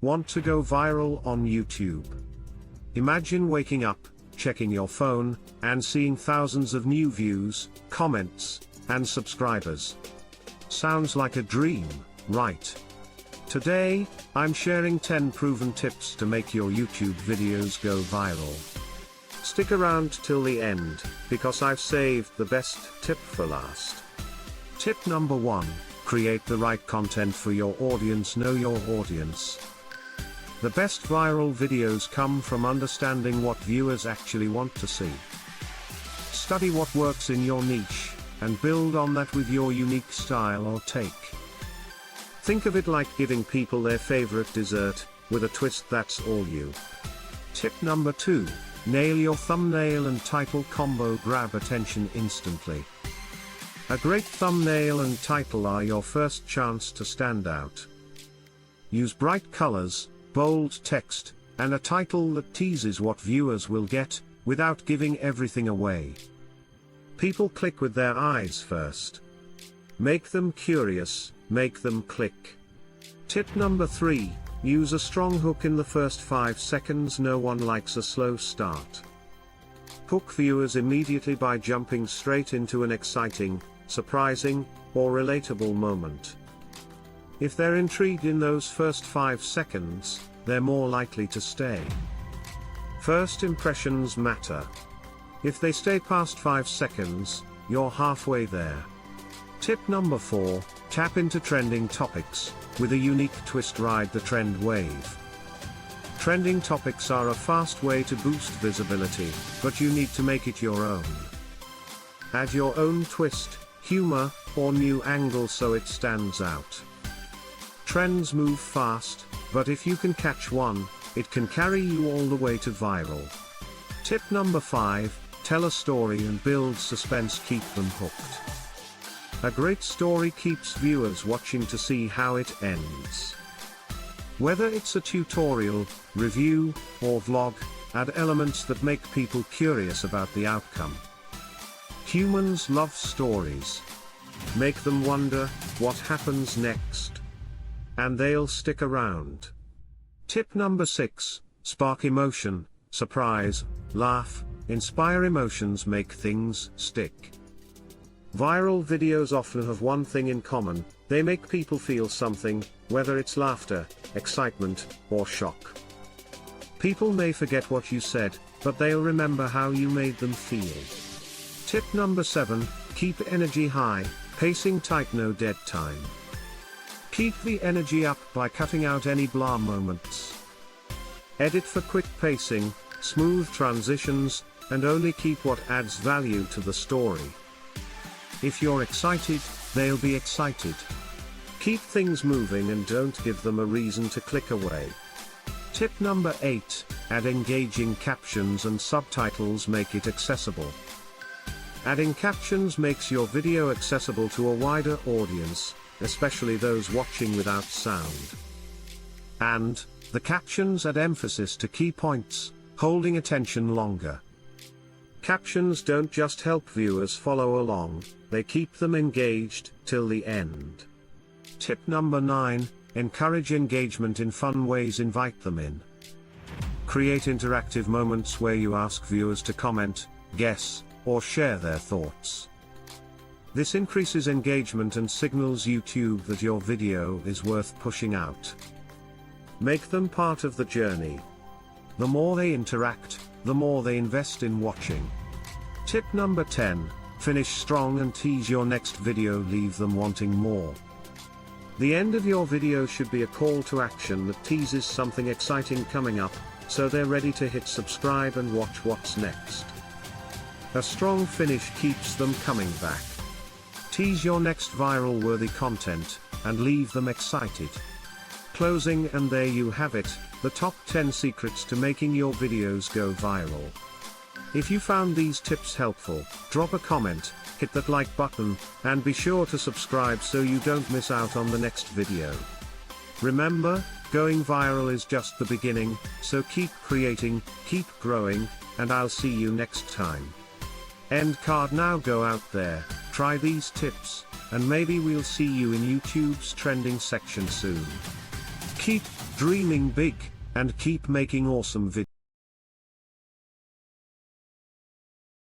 Want to go viral on YouTube? Imagine waking up, checking your phone, and seeing thousands of new views, comments, and subscribers. Sounds like a dream, right? Today, I'm sharing 10 proven tips to make your YouTube videos go viral. Stick around till the end, because I've saved the best tip for last. Tip number 1, create the right content for your audience. Know your audience. The best viral videos come from understanding what viewers actually want to see. Study what works in your niche, and build on that with your unique style or take. Think of it like giving people their favorite dessert, with a twist that's all you. Tip number 2, nail your thumbnail and title combo. Grab attention instantly. A great thumbnail and title are your first chance to stand out. Use bright colors, bold text, and a title that teases what viewers will get, without giving everything away. People click with their eyes first. Make them curious, make them click. Tip number 3, use a strong hook in the first 5 seconds. No one likes a slow start. Hook viewers immediately by jumping straight into an exciting, surprising, or relatable moment. If they're intrigued in those first 5 seconds, they're more likely to stay. First impressions matter. If they stay past 5 seconds, you're halfway there. Tip number 4, tap into trending topics. With a unique twist, ride the trend wave. Trending topics are a fast way to boost visibility, but you need to make it your own. Add your own twist, humor, or new angle so it stands out. Trends move fast, but if you can catch one, it can carry you all the way to viral. Tip number 5, tell a story and build suspense. Keep them hooked. A great story keeps viewers watching to see how it ends. Whether it's a tutorial, review, or vlog, add elements that make people curious about the outcome. Humans love stories. Make them wonder what happens next, and they'll stick around. Tip number 6, spark emotion, surprise, laugh, inspire. Emotions make things stick. Viral videos often have one thing in common: they make people feel something, whether it's laughter, excitement, or shock. People may forget what you said, but they'll remember how you made them feel. Tip number 7, keep energy high, pacing tight. No dead time. Keep the energy up by cutting out any blah moments. Edit for quick pacing, smooth transitions, and only keep what adds value to the story. If you're excited, they'll be excited. Keep things moving and don't give them a reason to click away. Tip number 8, add engaging captions and subtitles. Make it accessible. Adding captions makes your video accessible to a wider audience, especially those watching without sound. And the captions add emphasis to key points, holding attention longer. Captions don't just help viewers follow along, they keep them engaged till the end. Tip number 9, encourage engagement in fun ways. Invite them in. Create interactive moments where you ask viewers to comment, guess, or share their thoughts. This increases engagement and signals YouTube that your video is worth pushing out. Make them part of the journey. The more they interact, the more they invest in watching. Tip number 10, finish strong and tease your next video. Leave them wanting more. The end of your video should be a call to action that teases something exciting coming up, so they're ready to hit subscribe and watch what's next. A strong finish keeps them coming back. Tease your next viral worthy content, and leave them excited. Closing, and there you have it, the top 10 secrets to making your videos go viral. If you found these tips helpful, drop a comment, hit that like button, and be sure to subscribe so you don't miss out on the next video. Remember, going viral is just the beginning, so keep creating, keep growing, and I'll see you next time. End card. Now go out there, try these tips, and maybe we'll see you in YouTube's trending section soon. Keep dreaming big, and keep making awesome videos.